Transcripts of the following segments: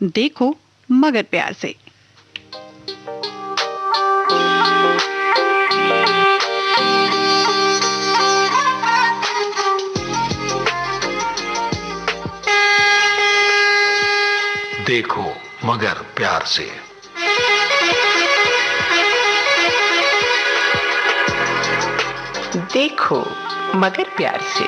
देखो मगर प्यार से। देखो मगर प्यार से। देखो मगर प्यार से।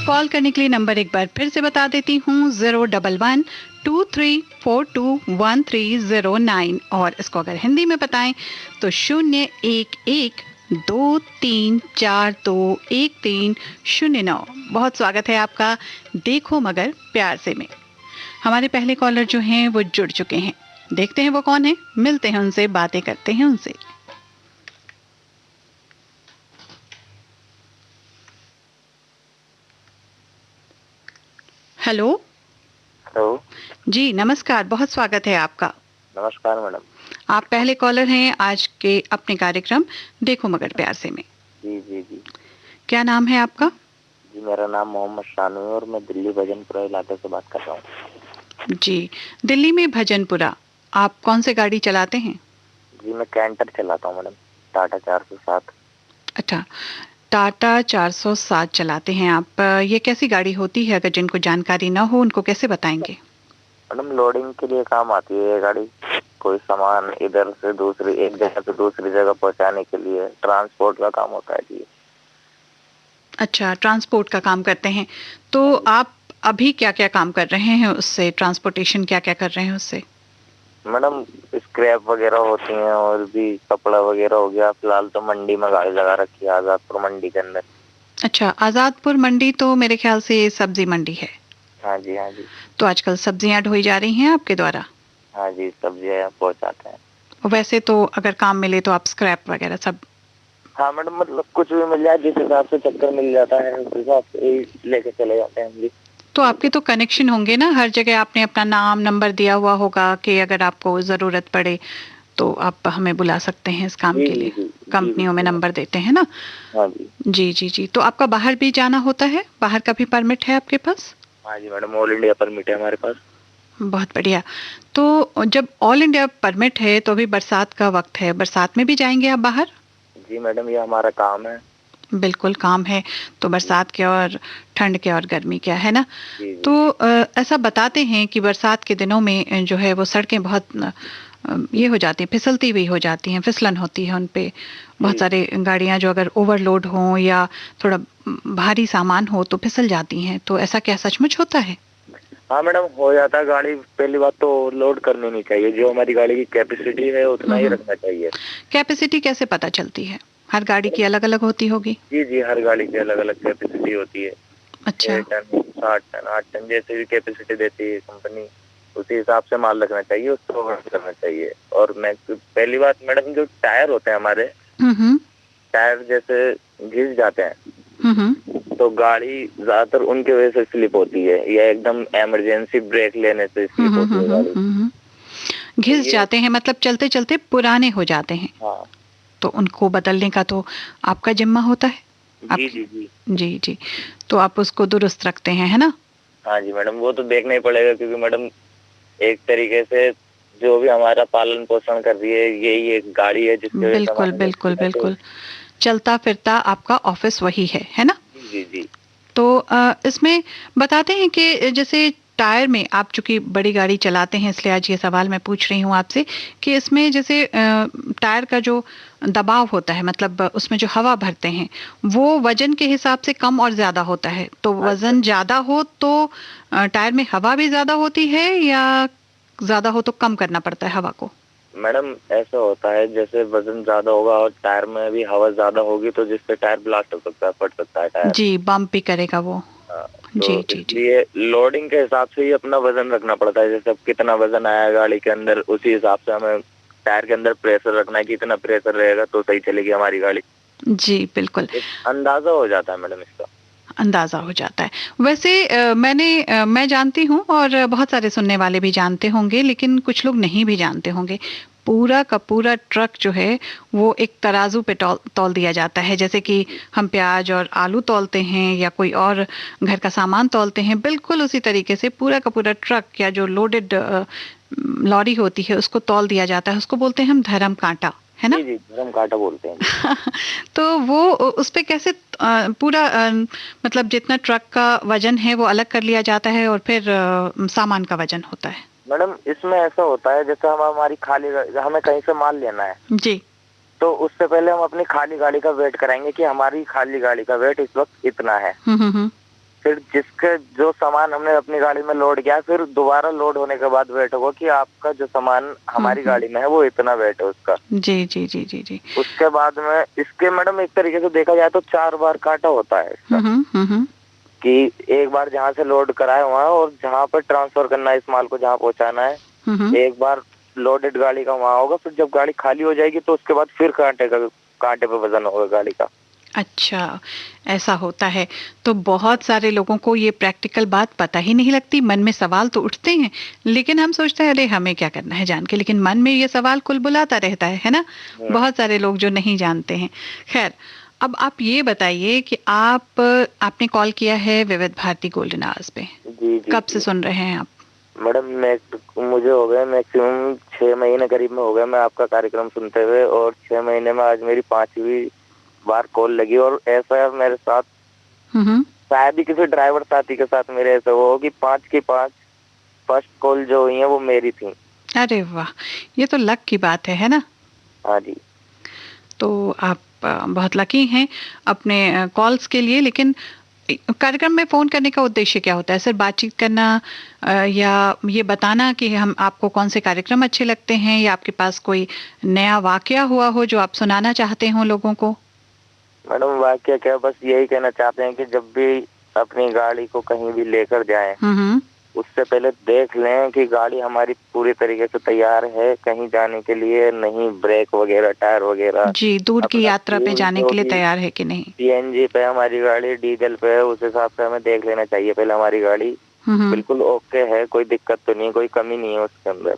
कॉल करने के लिए नंबर एक बार फिर से बता देती हूँ, 011-23421309, और इसको अगर हिंदी में बताएं तो 011-234213009। बहुत स्वागत है आपका देखो मगर प्यार से में। हमारे पहले कॉलर जो हैं वो जुड़ चुके हैं, देखते हैं वो कौन है, मिलते हैं उनसे, बातें करते हैं उनसे। हेलो। हेलो जी नमस्कार, बहुत स्वागत है आपका। नमस्कार मैडम। आप पहले कॉलर हैं आज के अपने कार्यक्रम देखो मगर प्यार से में। जी जी जी। क्या नाम है आपका? जी मेरा नाम मोहम्मद शानू है और मैं दिल्ली भजनपुरा इलाके से बात कर रहा हूँ। जी, दिल्ली में भजनपुरा। आप कौन से गाड़ी चलाते हैं? जी मैं कैंटर चलाता हूँ मैडम, टाटा 407। अच्छा, टाटा 407 चलाते हैं आप। ये कैसी गाड़ी होती है? अगर जिनको जानकारी ना हो उनको कैसे बताएंगे? मैडम लोडिंग के लिए काम आती है ये गाड़ी, कोई सामान इधर से दूसरी, एक जगह से दूसरी जगह पहुँचाने के लिए ट्रांसपोर्ट का काम होता है जी। अच्छा, ट्रांसपोर्ट का काम करते हैं। तो आप अभी क्या क्या काम कर रहे हैं उससे? ट्रांसपोर्टेशन क्या क्या कर रहे हैं उससे? मैडम स्क्रैप वगैरह होती हैं और भी कपड़ा वगैरह हो गया। फिलहाल तो मंडी में गाड़ी लगा रखी है, आजादपुर मंडी के अंदर। अच्छा, आज़ादपुर मंडी तो मेरे ख्याल से सब्जी मंडी है। हाँ जी हाँ जी। तो आजकल सब्जियां ढोई जा रही हैं आपके द्वारा? हाँ जी, सब्जियाँ पहुँचाते हैं। वैसे तो अगर काम मिले तो आप स्क्रैप वगैरह सब? हाँ मैडम, मतलब कुछ भी मिल जाए, जिस हिसाब से चक्कर मिल जाता है उस हिसाब से ही लेके चले जाते हैं हम जी। तो आपके तो कनेक्शन होंगे ना, हर जगह आपने अपना नाम नंबर दिया हुआ होगा कि अगर आपको ज़रूरत पड़े तो आप हमें बुला सकते हैं इस काम जी के जी लिए। जी कंपनियों में जी। नंबर देते हैं ना। हाँ जी। जी जी जी। तो आपका बाहर भी जाना होता है? बाहर का भी परमिट है आपके पास? हाँ जी मैडम, ऑल इंडिया परमिट है हमारे पास। बहुत बढ़िया। तो जब ऑल इंडिया परमिट है तो अभी बरसात का वक्त है, बरसात में भी जाएंगे आप बाहर? जी मैडम, ये हमारा काम है। बिल्कुल काम है। तो बरसात के और ठंड के और गर्मी क्या है ना। जी जी तो जी। ऐसा बताते हैं कि बरसात के दिनों में जो है वो सड़कें बहुत ये हो जाती हैं, फिसलती हुई हो जाती हैं, फिसलन होती है उन पे। बहुत जी सारे गाड़ियां जो अगर ओवरलोड हों या थोड़ा भारी सामान हो तो फिसल जाती हैं। तो ऐसा क्या सचमुच होता है? हाँ मैडम, हो जाता है। गाड़ी पहली बात तो लोड करनी नहीं चाहिए, जो हमारी गाड़ी की कैपेसिटी है उतना ही रखना चाहिए। कैपेसिटी कैसे पता चलती है? हर गाड़ी की अलग अलग होती होगी। जी जी, हर गाड़ी की अलग अलग कैपेसिटी होती है। अच्छा। 6 टन 60 टन 8 टन जैसे भी कैपेसिटी देती है कंपनी, उसी हिसाब से माल रखना चाहिए, उसको होल्ड करना चाहिए। और मैं पहली बात मैडम, जो टायर होते हैं हमारे, हम्म टायर जैसे घिस जाते हैं हम्म तो गाड़ी ज्यादातर उनकी वजह से स्लिप होती है, या एकदम इमरजेंसी ब्रेक लेने से स्लिप होती है गाड़ी। तो घिस ये जाते हैं मतलब चलते चलते पुराने हो जाते हैं, हाँ तो उनको बदलने का तो आपका जिम्मा होता है। जी जी जी। जी जी। तो आप उसको दुरुस्त रखते हैं, है ना? हाँ जी मैडम, वो तो देखना ही पड़ेगा, क्योंकि मैडम एक तरीके से जो भी हमारा पालन पोषण कर रही है यही एक गाड़ी है, जिसकी वजह से बिल्कुल हमारा बिल्कुल बिल्कुल। चलता फिरता आपका ऑफिस वही है ना? जी जी जी। तो इसमें बताते हैं कि जैसे टायर में, आप चूंकि बड़ी गाड़ी चलाते हैं इसलिए आज ये सवाल मैं पूछ रही हूँ आपसे कि इसमें जैसे टायर का जो दबाव होता है, मतलब उसमें जो हवा भरते हैं वो वजन के हिसाब से कम और ज्यादा होता है। तो अच्छा वजन ज्यादा हो तो टायर में हवा भी ज्यादा होती है, या ज्यादा हो तो कम करना पड़ता है हवा को? मैडम, ऐसा होता है जैसे वजन ज्यादा होगा और टायर में भी हवा ज्यादा होगी तो जिससे टायर ब्लास्ट हो सकता है, फट सकता है टायर। जी, बम्प भी करेगा वो। हाँ, जी तो जी जी। इसलिए लोडिंग के हिसाब से ही अपना वजन रखना पड़ता है। जैसे अब कितना वजन आया गाड़ी के अंदर, उसी हिसाब से हमें टायर के अंदर प्रेशर रखना है कि इतना प्रेशर रहेगा तो सही चलेगी हमारी गाड़ी। जी बिल्कुल। एक अंदाजा हो जाता है मैडम इसका। अंदाजा हो जाता है। वैसे मैं जानती हूँ और बहुत सारे सुनने वाले भी जानते होंगे, लेकिन कुछ लोग नहीं भी जानते होंगे। पूरा का पूरा ट्रक जो है वो एक तराजू पे तौल दिया जाता है, जैसे कि हम प्याज और आलू तौलते हैं या कोई और घर का सामान तौलते हैं, बिल्कुल उसी तरीके से पूरा का पूरा ट्रक या जो लोडेड लॉरी होती है उसको तौल दिया जाता है। उसको बोलते हैं हम धर्म कांटा, है ना? जी जी, धर्म कांटा बोलते हैं। तो वो उस पे कैसे पूरा मतलब जितना ट्रक का वजन है वो अलग कर लिया जाता है और फिर सामान का वजन होता है। मैडम इसमें ऐसा होता है जैसे हमारी खाली हमें कहीं से माल लेना है जी। तो उससे पहले हम अपनी खाली गाड़ी का वेट कराएंगे कि हमारी खाली गाड़ी का वेट इस वक्त इतना है। फिर जिसके जो सामान हमने अपनी गाड़ी में लोड किया फिर दोबारा लोड होने के बाद वेट होगा कि आपका जो सामान हमारी गाड़ी में है वो इतना वेट है उसका। जी जी जी जी जी। उसके बाद में इसके मैडम एक तरीके से देखा जाए तो 4 बार कांटा होता है इसका। कि एक बार जहाँ से लोड कराए वहाँ और जहाँ पर ट्रांसफर करना है इस माल को, जहाँ पहुँचाना है, एक बार लोडेड गाड़ी का वहाँ होगा, फिर जब गाड़ी खाली हो जाएगी तो उसके बाद फिर कांटे पे वजन होगा गाड़ी का। अच्छा, ऐसा होता है। तो बहुत सारे लोगों को ये प्रैक्टिकल बात पता ही नहीं लगती, मन में सवाल तो उठते हैं, लेकिन हम सोचते हैं अरे हमें क्या करना है जान के, लेकिन मन में ये सवाल कुलबुलाता रहता है ना? बहुत सारे लोग जो नहीं जानते हैं। खैर, अब आप ये बताइए कि आपने कॉल किया है विविध भारती गोल्डन आवर्स पे। जी, कब से सुन रहे हैं आप? मैडम मुझे हो गए मैक्सिमम 6 महीने करीब में हो गए मैं आपका कार्यक्रम सुनते हुए, और 6 महीने में आज मेरी 5वीं बार कॉल लगी। और ऐसा मेरे साथ शायद ही किसी ड्राइवर साथी के साथ मेरे ऐसा हो कि 5 की 5 फर्स्ट कॉल जो हुई है वो मेरी थी। अरे वाह, ये तो लक की बात है ना? हाँ जी। तो आप बहुत लकी हैं अपने कॉल्स के लिए। लेकिन कार्यक्रम में फोन करने का उद्देश्य क्या होता है? सिर्फ बातचीत करना या ये बताना कि हम आपको कौन से कार्यक्रम अच्छे लगते हैं, या आपके पास कोई नया वाकया हुआ हो जो आप सुनाना चाहते हो लोगों को? मैडम वाकया क्या, बस यही कहना चाहते हैं कि जब भी अपनी गाड़ी को कहीं भी लेकर जाएं उससे पहले देख लें कि गाड़ी हमारी पूरी तरीके से तैयार है कहीं जाने के लिए, नहीं ब्रेक वगैरह टायर वगैरह। जी, दूर की यात्रा पे जाने के लिए तैयार है कि नहीं, सीएनजी पे हमारी गाड़ी, डीजल पे है, उस हिसाब से हमें देख लेना चाहिए पहले हमारी गाड़ी बिल्कुल ओके है, कोई दिक्कत तो नहीं, कोई कमी नहीं है उसके अंदर।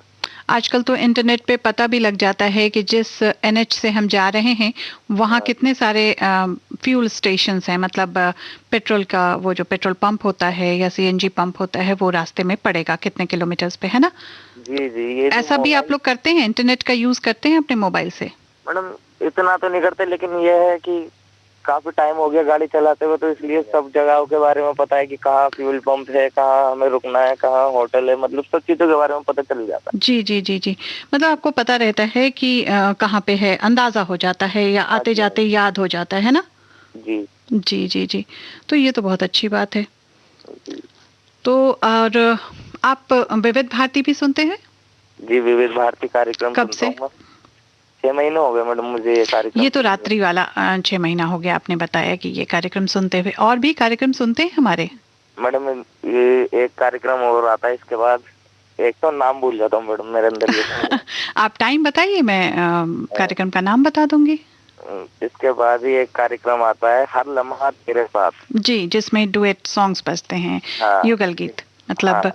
आजकल तो इंटरनेट पे पता भी लग जाता है कि जिस एनएच से हम जा रहे हैं वहाँ कितने सारे फ्यूल स्टेशंस हैं, मतलब पेट्रोल का वो जो पेट्रोल पंप होता है या सीएनजी पंप होता है वो रास्ते में पड़ेगा कितने किलोमीटर्स पे, है ना? जी जी। ये ऐसा भी आप लोग करते हैं, इंटरनेट का यूज करते हैं अपने मोबाइल से? मैडम इतना तो नहीं करते, लेकिन ये है कि काफी टाइम हो गया गाड़ी चलाते हुए, तो इसलिए सब जगहों के बारे में पता है कि कहाँ फ्यूल पंप है, कहाँ हमें रुकना है, कहाँ होटल है, मतलब सब चीजों के बारे में पता चल जाता है। जी जी जी जी। मतलब आपको पता रहता है कि कहाँ पे है, अंदाजा हो जाता है या आते जाते याद हो जाता है ना? जी जी जी जी। तो ये तो बहुत अच्छी बात है। तो और आप विविध भारती भी सुनते हैं? जी, विविध भारती कार्यक्रम कब से? 6 महीने हो गए मैडम मुझे ये कार्यक्रम। ये तो रात्रि वाला 6 महीना हो गया, आपने बताया कि ये कार्यक्रम सुनते हुए। और भी कार्यक्रम सुनते हैं हमारे? मैडम ये एक कार्यक्रम और आता है इसके बाद, एक तो नाम भूल जाता हूँ मैडम मेरे अंदर ये। आप टाइम बताइए, मैं कार्यक्रम का नाम बता दूंगी। इसके बाद ही एक कार्यक्रम आता है हर लम्हा तेरे साथ। जी, जिसमें डुएट सॉन्ग्स बजते हैं। हाँ, युगल गीत, मतलब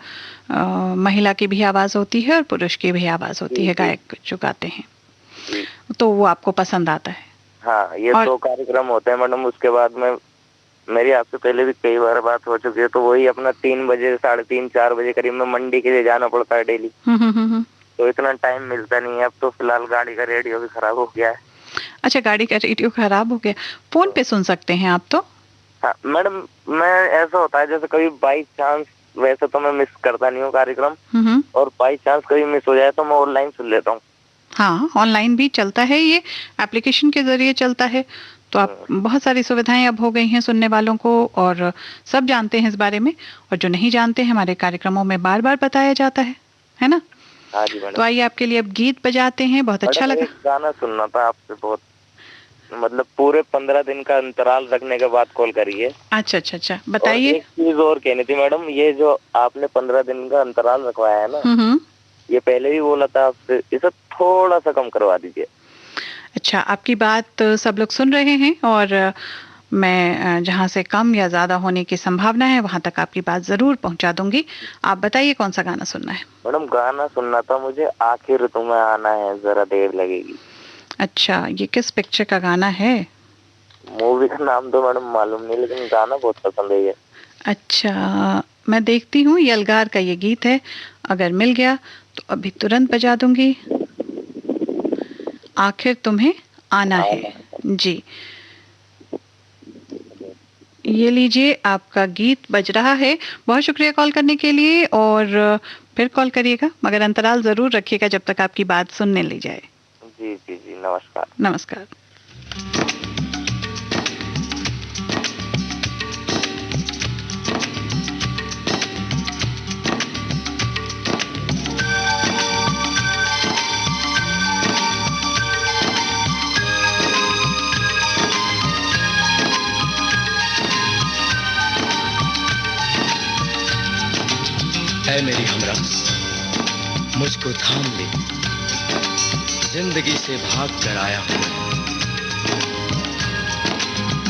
महिला की भी आवाज होती है और पुरुष की भी आवाज होती है, गायक जो गाते हैं। तो वो आपको पसंद आता है? हाँ, ये 2 कार्यक्रम होते हैं मैडम। उसके बाद में मेरी आपसे पहले भी कई बार बात हो चुकी है, तो वही अपना 3 बजे 3:30 4 बजे करीब में मंडी के लिए जाना पड़ता है डेली। तो इतना टाइम मिलता नहीं है। अब तो फिलहाल गाड़ी का रेडियो भी खराब हो गया है। अच्छा, गाड़ी का रेडियो खराब हो गया, फोन पे सुन सकते हैं आप तो? हाँ मैडम, मैं ऐसा होता है जैसे कभी बाई चांस, वैसे तो मैं मिस करता नहीं हूँ कार्यक्रम, और बाई चांस कभी मिस हो जाए तो मैं ऑनलाइन सुन लेता हूँ। हाँ, ऑनलाइन भी चलता है, ये एप्लीकेशन के जरिए चलता है। तो आप बहुत सारी सुविधाएं अब हो गई हैं सुनने वालों को, और सब जानते हैं इस बारे में, और जो नहीं जानते हैं हमारे कार्यक्रमों में बार बार बताया जाता है ना? हाँ जी मैडम। तो आइए आपके लिए अब गीत बजाते हैं। बहुत अच्छा लगा। गाना सुनना था आपसे, बहुत मतलब पूरे 15 दिन का अंतराल रखने के बाद कॉल करिए। अच्छा अच्छा अच्छा, बताइए। एक चीज और कहनी थी मैडम, ये जो आपने 15 दिन का अंतराल रखवाया है ना, ये पहले भी बोला था आपसे, इसे थोड़ा सा कम करवा दीजिए। अच्छा, आपकी बात सब लोग सुन रहे हैं, और मैं जहां से कम या ज़्यादा होने की संभावना है वहां तक आपकी बात ज़रूर पहुंचा दूंगी। आप बताइए कौन सा गाना सुनना है? मैडम गाना सुनना था मुझे, आखिर तुम्हें आना है जरा देर लगेगी। अच्छा, ये किस पिक्चर का गाना है? मूवी का नाम तो मैडम मालूम नहीं, लेकिन गाना बहुत पसंद है ये। अच्छा, मैं देखती हूँ, यलगार का ये गीत है। अगर मिल गया तो अभी तुरंत बजा दूंगी। आखिर तुम्हें आना है जी। ये लीजिए, आपका गीत बज रहा है। बहुत शुक्रिया कॉल करने के लिए, और फिर कॉल करिएगा, मगर अंतराल जरूर रखिएगा जब तक आपकी बात सुनने ली जाए। जी जी जी, नमस्कार। नमस्कार। ऐ मेरी हमरस, मुझको थाम ले, जिंदगी से भाग कर आया हूं।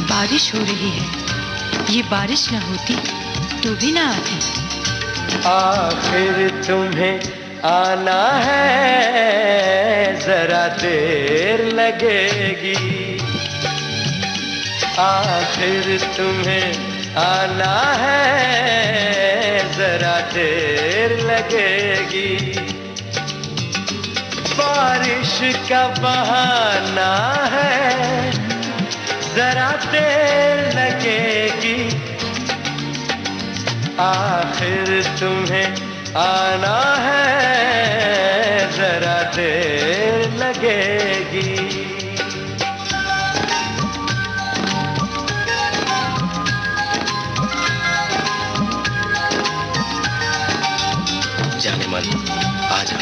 बारिश हो रही है, ये बारिश न होती तो भी ना आती। आखिर तुम्हें आना है, जरा देर लगेगी। आखिर तुम्हें आना है, जरा देर लगेगी। बारिश का बहाना है, जरा देर लगेगी। आखिर तुम्हें आना है, जरा देर लगेगी। जाने मन, आजा,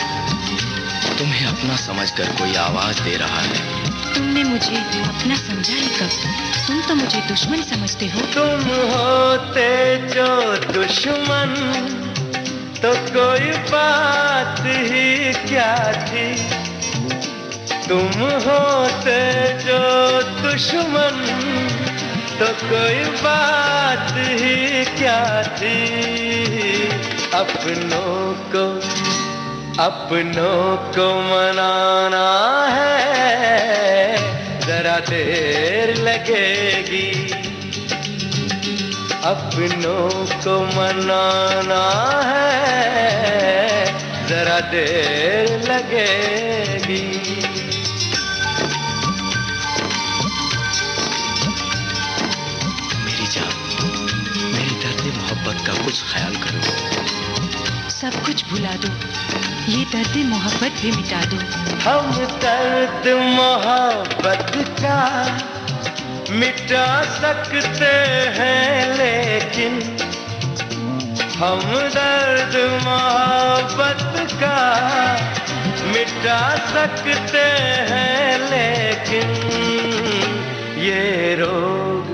तुम्हें अपना समझकर कोई आवाज दे रहा है। तुमने मुझे अपना समझा ही कब? तुम तो मुझे दुश्मन समझते हो। तुम होते जो दुश्मन तो कोई बात ही क्या थी। तुम होते जो दुश्मन तो कोई बात ही क्या थी। अपनों को मनाना है, जरा देर लगेगी। अपनों को मनाना है, जरा देर लगेगी। मेरी जान, मेरी दर्द मोहब्बत का कुछ ख्याल करो। सब कुछ भुला दो, ये दर्द मोहब्बत भी मिटा दो। हम दर्द मोहब्बत का मिटा सकते हैं, लेकिन हम दर्द मोहब्बत का मिटा सकते हैं, लेकिन ये रोग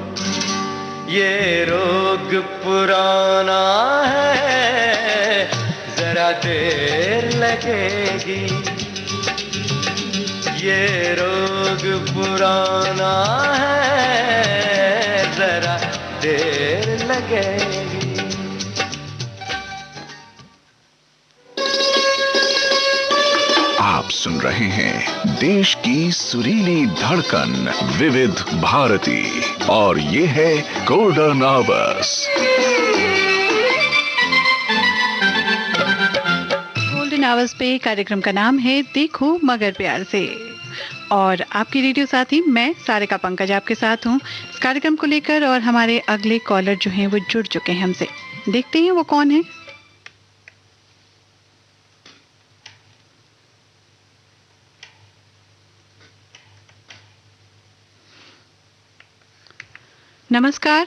पुराना है, जरा देर लगेगी। ये रोग पुराना है, जरा देर लगेगी। आप सुन रहे हैं देश की सुरीली धड़कन विविध भारती, और ये है गोल्डन आवर्स। गोल्डन आवर्स पे कार्यक्रम का नाम है देखो मगर प्यार से, और आपकी रेडियो साथी मैं सारिका पंकज आपके साथ हूँ इस कार्यक्रम को लेकर। और हमारे अगले कॉलर जो हैं वो जुड़ चुके हैं हमसे, देखते हैं वो कौन है। नमस्कार।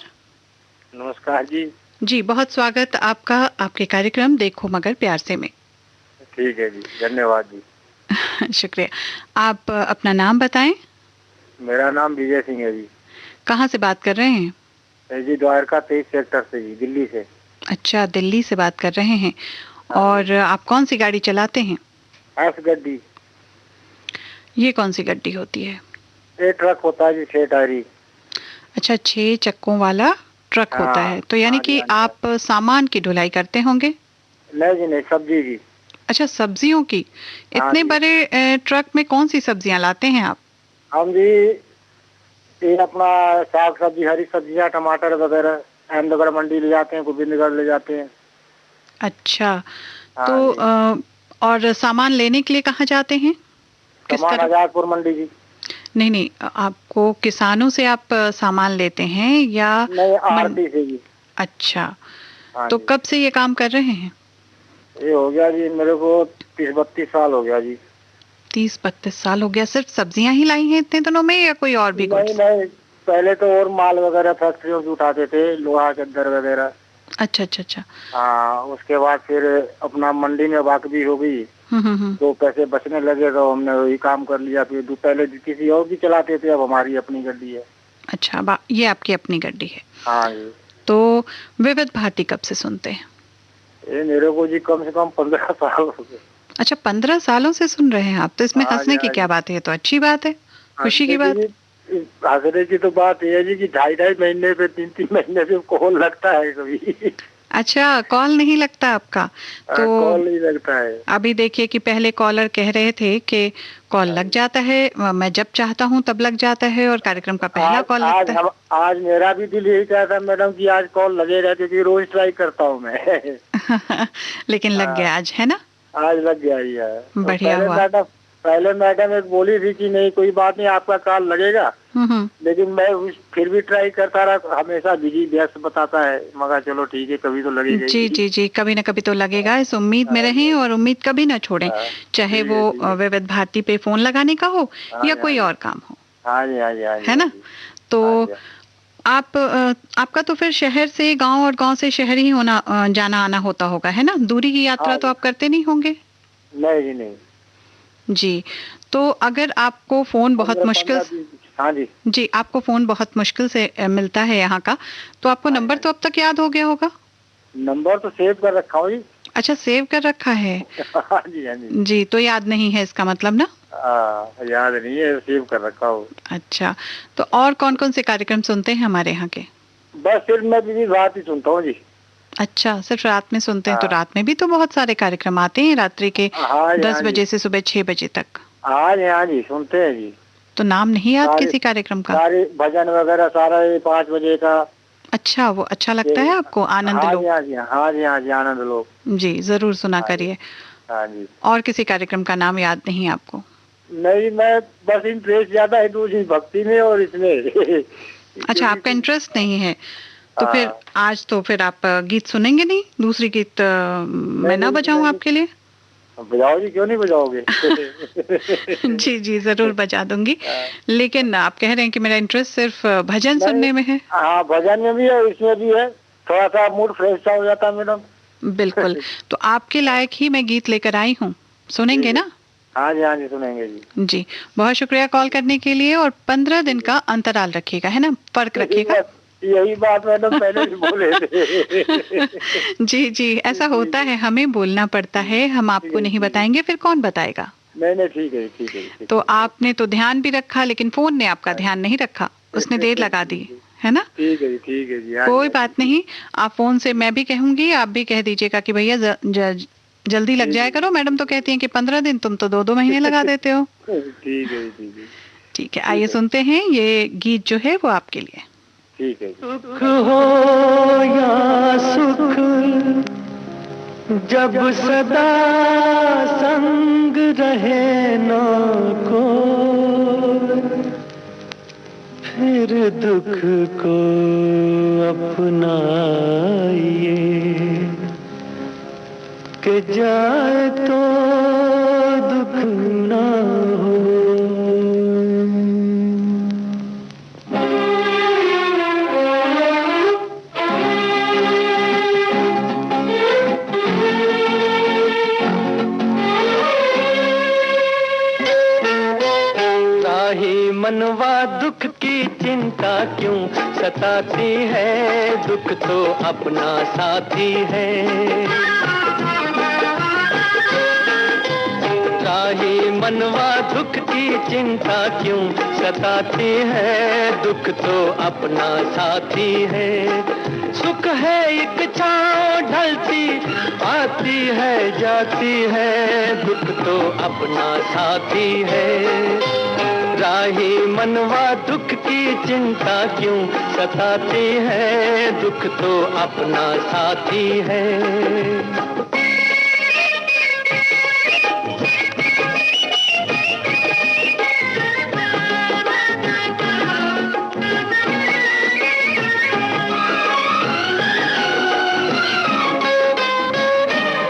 नमस्कार जी। जी, बहुत स्वागत आपका आपके कार्यक्रम देखो मगर प्यार से में। ठीक है जी, धन्यवाद जी। शुक्रिया। आप अपना नाम बताएं। मेरा नाम विजय सिंह है जी। कहाँ से बात कर रहे हैं? जी द्वारका 23 सेक्टर से जी, दिल्ली से। अच्छा, दिल्ली से बात कर रहे हैं। और आप कौन सी गाड़ी चलाते हैं? एस गड्डी। ये कौन सी गड्डी होती है? ये ट्रक होता है जी, 6 टायरी। अच्छा, 6 चक्कों वाला ट्रक होता है, तो यानी कि आप सामान की ढुलाई करते होंगे? नहीं जी नहीं, सब्जी की। अच्छा, सब्जियों की। इतने बड़े ट्रक में कौन सी सब्जियां लाते हैं आप? हम जी ये अपना साग सब्जी, हरी सब्जियां, टमाटर वगैरह अहमदनगर मंडी ले जाते हैं, गोविंदगढ़ ले जाते हैं। अच्छा, तो और सामान लेने के लिए कहाँ जाते हैं? किस सामान तरफ? आजादपुर मंडी जी। नहीं नहीं, आपको किसानों से आप सामान लेते हैं या नहीं, आरती से जी। अच्छा, तो कब से ये काम कर रहे हैं? ये हो गया जी मेरे को 30-32 साल हो गया जी। 30-32 साल हो गया। सिर्फ सब्जियां ही लाई हैं इतने दिनों में या कोई और भी कुछ? नहीं, पहले तो और माल वगैरह फैक्ट्रियों से उठाते थे, लोहा चद्दर वगैरह। अच्छा अच्छा अच्छा। हाँ, उसके बाद फिर अपना मंडी में वाकबी हो गई, तो पैसे बचने लगे तो हमने वही काम कर लिया। फिर पहले किसी और भी चलाते थे, अब हमारी अपनी गड्डी है। अच्छा, ये आपकी अपनी गड्डी है? हाँ जी। तो विविध भारती कब से सुनते हैं? ये मेरे को जी कम से कम 15 साल हो गए। अच्छा, 15 सालों से सुन रहे हैं आप? तो इसमें हंसने की क्या बात है? तो अच्छी बात है, खुशी की बात। हंसने की तो बात ये है जी कि 2.5 महीने पे 3-3 महीने पे कॉल लगता है कभी। अच्छा, कॉल नहीं लगता आपका? तो कॉल नहीं लगता है। अभी देखिए कि पहले कॉलर कह रहे थे कि कॉल लग जाता है, मैं जब चाहता हूँ तब लग जाता है, और कार्यक्रम का पहला कॉल लगता है। आज मेरा भी दिल यही चाहता मैडम कि आज कॉल लगे रहे, क्योंकि रोज ट्राई करता हूँ मैं। लेकिन लग गया आज, है ना? आज लग गया ही है। बढ़िया हुआ। पहले मैडम एक बोली थी कि नहीं कोई बात नहीं, आपका कॉल लगेगा, लेकिन मैं फिर भी ट्राई करता रहा, हमेशा बिजी व्यस्त बताता है, मगर चलो ठीक है, कभी तो लगेगा। जी जी जी, कभी ना कभी तो लगेगा, इस उम्मीद में रहें और उम्मीद कभी ना छोड़ें, चाहे वो विविध भारती पे फोन लगाने का हो या कोई और काम हो। हाँ जी हाँ जी हाँ जी, है ना? तो आपका तो फिर शहर से गांव और गांव से शहर ही होना, जाना आना होता होगा, है ना? दूरी की यात्रा तो आप करते नहीं होंगे? नहीं जी नहीं जी। तो अगर आपको फोन बहुत मुश्किल, हाँ जी आपको फोन बहुत मुश्किल से मिलता है यहाँ का, तो आपको नंबर तो अब तक याद हो गया होगा? नंबर तो सेव कर रखा हूँ जी। अच्छा, सेव कर रखा है। हाँ जी हाँ जी। जी, तो याद नहीं है इसका मतलब ना? याद नहीं है, सेव कर रखा हूँ। अच्छा, तो और कौन कौन से कार्यक्रम सुनते हैं हमारे यहाँ के? बस सिर्फ मैं भी रात ही सुनता हूँ जी। अच्छा, सिर्फ रात में सुनते हैं? तो रात में भी तो बहुत सारे कार्यक्रम आते हैं, रात्रि के 10 बजे से सुबह 6 बजे तक। हाँ जी सुनते हैं जी। तो नाम नहीं याद किसी कार्यक्रम का? सारे भजन वगैरह सारा 5 बजे का। अच्छा, वो अच्छा लगता है आपको? आनंद लो? हाँ जी आनंद लो जी, जरूर सुना करिए। हाँ जी। और किसी कार्यक्रम का नाम याद नहीं आपको? नहीं, मैं बस इंटरेस्ट ज्यादा है दूसरी भक्ति में और इसमें। अच्छा, आपका इंटरेस्ट नहीं है, तो फिर आज तो फिर आप गीत सुनेंगे नहीं? दूसरी गीत मैं ना बजाऊं आपके लिए? बजाओ जी, क्यों नहीं बजाओगे? जी जी, जरूर बजा दूंगी, लेकिन आप कह रहे हैं कि मेरा इंटरेस्ट सिर्फ भजन सुनने में है। हाँ, भजन में भी है, इसमें भी है, थोड़ा सा मूड फ्रेश हो जाता है मैडम। बिल्कुल। तो आपके लायक ही मैं गीत लेकर आई हूँ, सुनेंगे ना? हाँ जी सुनेंगे जी। जी, बहुत शुक्रिया कॉल करने के लिए, और 15 दिन का अंतराल रखिएगा, है ना? फर्क रखिएगा। यही बात मैडम पहले भी बोले थे। जी जी, ऐसा होता है, हमें बोलना पड़ता है, हम आपको नहीं बताएंगे फिर कौन बताएगा? नहीं ठीक है। तो आपने तो ध्यान भी रखा, लेकिन फोन ने आपका ध्यान नहीं रखा, उसने देर लगा दी, है ना? ठीक है जी। कोई बात नहीं, आप फोन से, मैं भी कहूंगी, आप भी कह दीजिएगा कि भैया जल्दी लग जाया करो। मैडम तो कहती हैं कि 15 दिन, तुम तो 2-2 महीने लगा देते हो। ठीक है, आइए सुनते हैं ये गीत जो है वो आपके लिए। ठीक है। सुख हो या सुख, जब सदा संग रहे ना को, फिर दुख को अपनाइए, कि जाए तो दुख ना हो। मनवा दुख की चिंता क्यों सताती है, दुख तो अपना साथी है। राही मनवा दुख की की चिंता क्यों सताती है, दुख तो अपना साथी है। सुख है एक छाँव ढलती आती है जाती है, दुख तो अपना साथी है। राही मनवा दुख की चिंता क्यों सताती है, दुख तो अपना साथी है।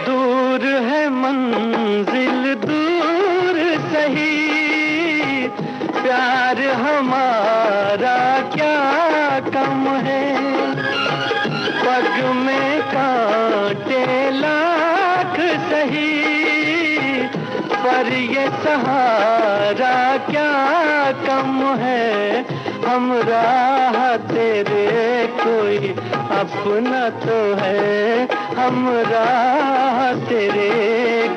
दूर है मंजिल दूर सही, प्यार हमारा क्या कम है। पग में कांटे लाख सही, पर ये सहारा क्या कम है। हम राह तेरे कोई अपना तो है, हम राह तेरे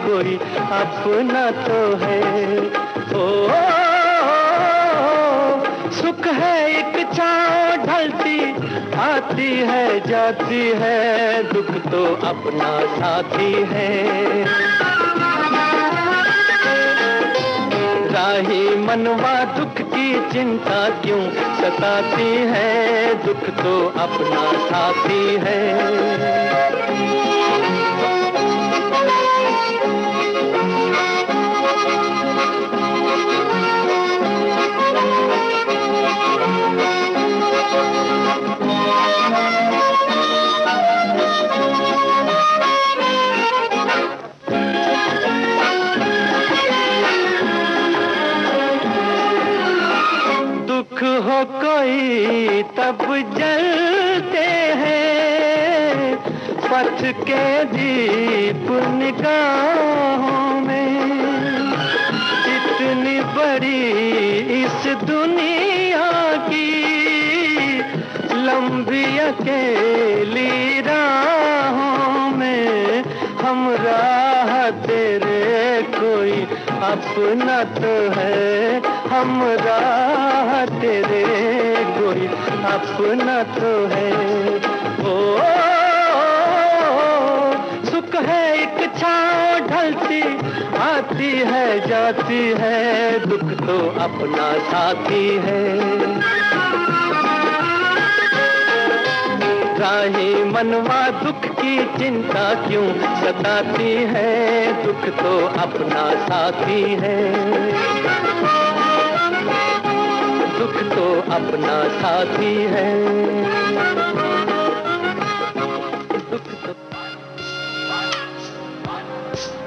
कोई अपना तो है। ओ सुख है एक छाँव ढलती आती है जाती है, दुख तो अपना साथी है। राही मनवा दुख की चिंता क्यों सताती है, दुख तो अपना साथी है। हो कोई तब जलते हैं, पथ के दीप निगाहों में। इतनी बड़ी इस दुनिया की लंबी अकेली राहों में, हम राह तेरे कोई अपना तो है, हम राह तेरे कोई अपना तो है। ओ सुख है एक छाँव ढलती आती है जाती है, दुख तो अपना साथी है। राही मनवा दुख की चिंता क्यों सताती है, दुख तो अपना साथी है। दुख तो अपना साथी है। दुख तो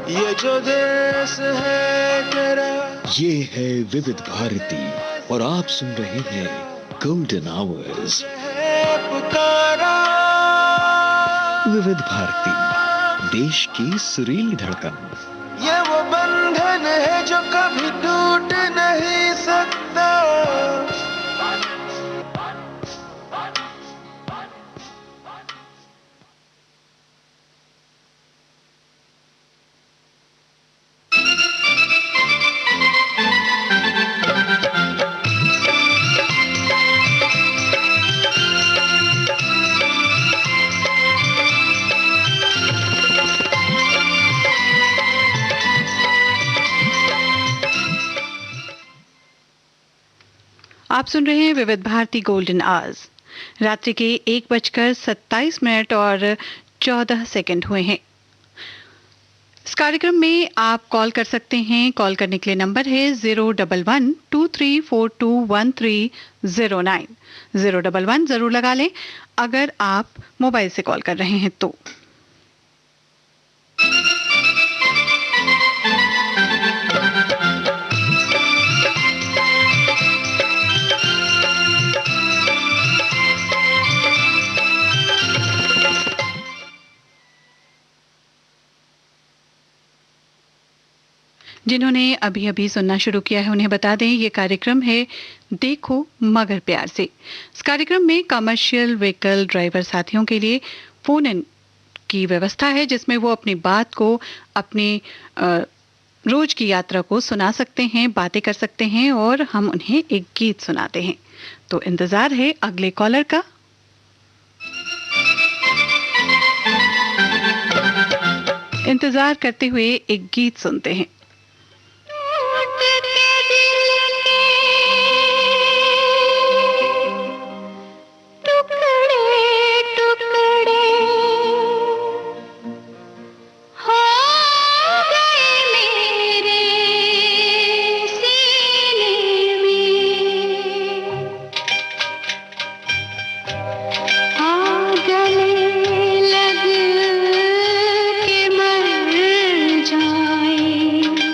ये जो देश है तेरा, ये है विविध भारती और आप सुन रहे हैं गोल्डन आवर्स। विविध भारती, देश की सुरीली धड़कन। ये वो बंधन है जो कभी टूट नहीं सकता। आप सुन रहे हैं विविध भारती गोल्डन आवर्स। रात्रि के 1:27 और 14 सेकंड हुए हैं। इस कार्यक्रम में आप कॉल कर सकते हैं। कॉल करने के लिए नंबर है 011-23421309। 011 जरूर लगा लें अगर आप मोबाइल से कॉल कर रहे हैं तो। जिन्होंने अभी अभी सुनना शुरू किया है उन्हें बता दें ये कार्यक्रम है देखो मगर प्यार से। इस कार्यक्रम में कमर्शियल व्हीकल ड्राइवर साथियों के लिए फोन इन की व्यवस्था है जिसमें वो अपनी बात को अपने रोज की यात्रा को सुना सकते हैं, बातें कर सकते हैं और हम उन्हें एक गीत सुनाते हैं। तो इंतजार है अगले कॉलर का। इंतजार करते हुए एक गीत सुनते हैं। गले लग के मर जाए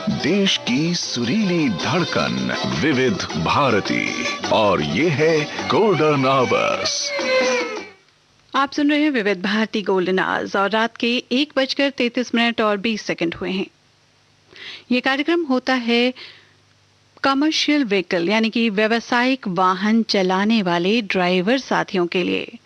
देश की सुरीली धड़कन विविध भारती, और ये है गोल्डन आवर्स। आप सुन रहे हैं विविध भारती गोल्डन आवर्स और रात के 1:33 और 20 सेकंड हुए हैं। ये कार्यक्रम होता है कमर्शियल व्हीकल यानी कि व्यावसायिक वाहन चलाने वाले ड्राइवर साथियों के लिए।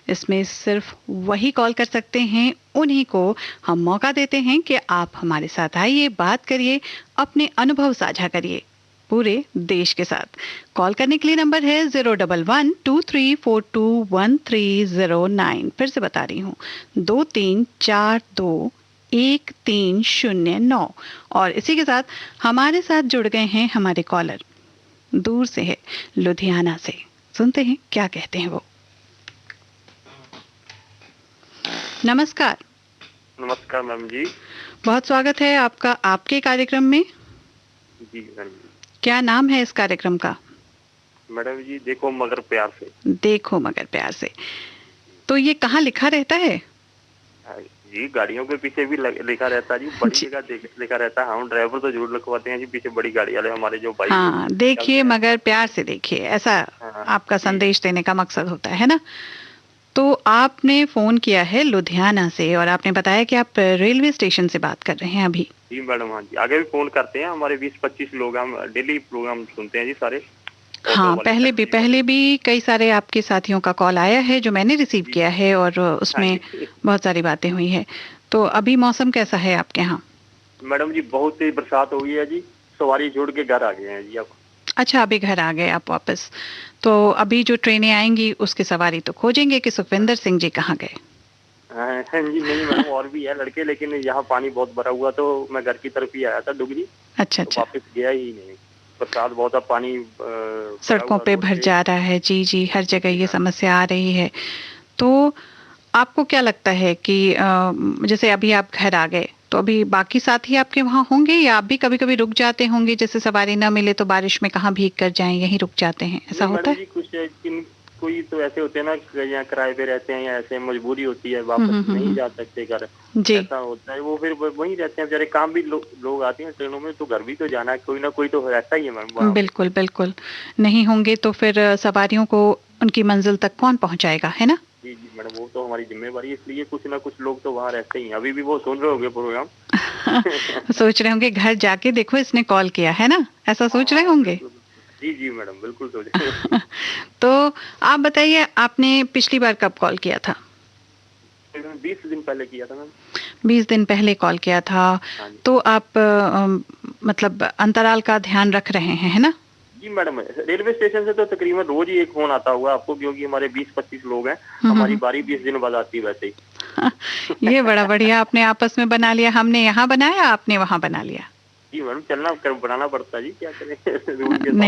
इसमें सिर्फ वही कॉल कर सकते हैं, उन्हीं को हम मौका देते हैं कि आप हमारे साथ आइए, बात करिए, अपने अनुभव साझा करिए पूरे देश के साथ। कॉल करने के लिए नंबर है 011-23421309। फिर से बता रही हूँ 23421309। और इसी के साथ हमारे साथ जुड़ गए हैं हमारे कॉलर, दूर से है, लुधियाना से। सुनते हैं क्या कहते हैं वो। नमस्कार। नमस्कार मैम जी। बहुत स्वागत है आपका आपके कार्यक्रम में। जी मैम। क्या नाम है इस कार्यक्रम का? मैडम जी देखो मगर प्यार से। देखो मगर प्यार से। तो ये कहाँ लिखा रहता है? जी गाड़ियों के पीछे भी लिखा रहता है जी, बड़ी जगह लिखा रहता है। हम ड्राइवर तो जरूर लिखवाते हैं जी, पीछे बड़ी गाड़ी वाले हमारे जो बाइक। हाँ, देखिए मगर प्यार से देखिए, ऐसा आपका संदेश देने का मकसद होता है ना। तो आपने फोन किया है लुधियाना से और आपने बताया कि आप रेलवे स्टेशन से बात कर रहे हैं अभी। जी मैडम। हाँ जी, आगे भी फोन करते हैं, हमारे 20-25 लोग हम डेली प्रोग्राम सुनते हैं जी सारे। हाँ, पहले भी कई सारे आपके साथियों का कॉल आया है जो मैंने रिसीव किया है और उसमें बहुत सारी बातें हुई है। तो अभी मौसम कैसा है आपके यहाँ? मैडम जी बहुत तेज बरसात हो गई है जी, सवारी छोड़ के घर आ गए हैं जी अब। अच्छा, अभी घर आ गए आप वापस। तो अभी जो ट्रेनें आएंगी उसकी सवारी तो खोजेंगे कि सुखविंदर सिंह जी कहाँ गए। जी नहीं मैडम, और भी है लड़के, लेकिन यहाँ पानी बहुत भरा हुआ तो मैं घर की तरफ ही आया था डुगरी। अच्छा। तो वापस गया ही नहीं, बरसात बहुत, अब पानी सड़कों पे भर जा रहा है। जी जी, हर जगह ये समस्या आ रही है। तो आपको क्या लगता है कि जैसे अभी आप घर आ गए तो अभी बाकी साथी आपके वहाँ होंगे या आप भी कभी कभी रुक जाते होंगे, जैसे सवारी ना मिले तो बारिश में कहाँ भीग कर जाएं, यहीं रुक जाते हैं, ऐसा होता है? कुछ कोई तो ऐसे होते हैं ना, यहाँ किराए पे रहते हैं या ऐसे मजबूरी होती है, वापस नहीं जा सकते घर, ऐसा होता है, वो फिर वहीं रहते हैं बेचारे। काम भी लोग आते हैं ट्रेनों में, तो घर भी तो जाना है, कोई ना कोई तो रहता ही है मैम। बिल्कुल बिल्कुल, नहीं होंगे तो फिर सवारियों को उनकी मंजिल तक कौन पहुँचाएगा, है ना? जी जी मैडम, वो तो हमारी जिम्मेवारी है, इसलिए कुछ ना कुछ लोग तो वहाँ रहते ही हैं। अभी भी वो सुन रहे होंगे प्रोग्राम। सोच रहे होंगे घर जाके देखो इसने कॉल किया है ना, ऐसा सोच रहे होंगे। जी जी मैडम, बिल्कुल सोच रहे। तो आप बताइए, आपने पिछली बार कब कॉल किया था? 20 दिन पहले किया था मैम। 20 दिन पहले कॉल किया था। तो आप मतलब अंतराल का ध्यान रख रहे हैं, है ना? जी मैडम, रेलवे स्टेशन से तो तकरीबन रोज ही एक फोन आता हुआ आपको, क्योंकि हमारे 20-25 लोग हैं, हमारी बारी 20 दिन बाद आती है वैसे ही। ये बड़ा बढ़िया आपने आपस में बना लिया, हमने यहाँ बनाया, आपने वहाँ बना लिया। जी मैडम, बनाना पड़ता है जी, क्या करें।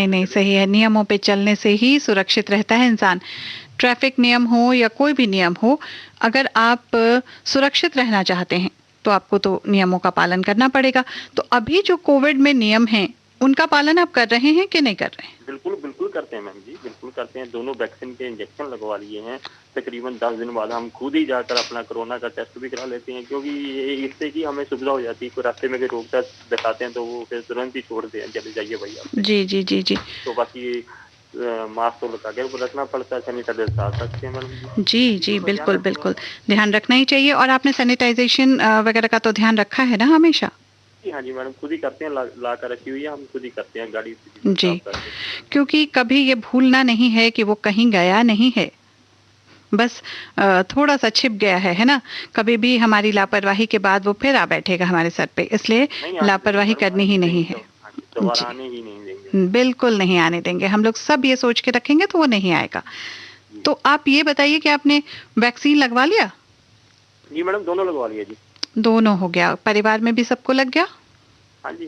नहीं, सही है। नियमों पे चलने से ही सुरक्षित रहता है इंसान। ट्रैफिक नियम हो या कोई भी नियम हो, अगर आप सुरक्षित रहना चाहते हैं तो आपको तो नियमों का पालन करना पड़ेगा। तो अभी जो कोविड में नियम हैं उनका पालन आप कर रहे हैं कि नहीं कर रहे हैं? बिल्कुल बिल्कुल करते हैं मैम जी, बिल्कुल करते हैं। दोनों वैक्सीन के इंजेक्शन लगवा लिए हैं। तकरीबन 10 दिन बाद हम खुद ही जाकर अपना कोरोना का टेस्ट भी करा लेते हैं, क्योंकि इससे कि हमें सुविधा हो जाती है। कोई रास्ते में रोकता दिखाते हैं तो वो फिर तुरंत ही छोड़ते हैं, चले जाइए भाई आप। जी जी जी जी। तो बाकी मास्क तो लगा के रखना पड़ता है, सैनिटाइजर साथ रखते हैं मैडम जी जी, बिल्कुल बिल्कुल, ध्यान रखना ही चाहिए। और आपने सैनिटाइजेशन वगैरह का तो ध्यान रखा है ना हमेशा? हाँ जी मैडम, खुद ही करते हैं, ला कर रखी हुई है, हम खुद ही करते हैं गाड़ी जी। क्योंकि कभी ये भूलना नहीं है कि वो कहीं गया नहीं है, बस थोड़ा सा छिप गया है ना? कभी भी हमारी लापरवाही के बाद वो फिर आ बैठेगा हमारे सर पे, इसलिए लापरवाही करनी ही नहीं है। दोबारा आने ही नहीं देंगे, बिल्कुल नहीं आने देंगे। हम लोग सब ये सोच के रखेंगे तो वो नहीं आएगा। तो आप ये बताइए कि आपने वैक्सीन लगवा लिया? जी मैडम, दोनों लगवा लिया जी। दोनों हो गया? परिवार में भी सबको लग गया? हाँ जी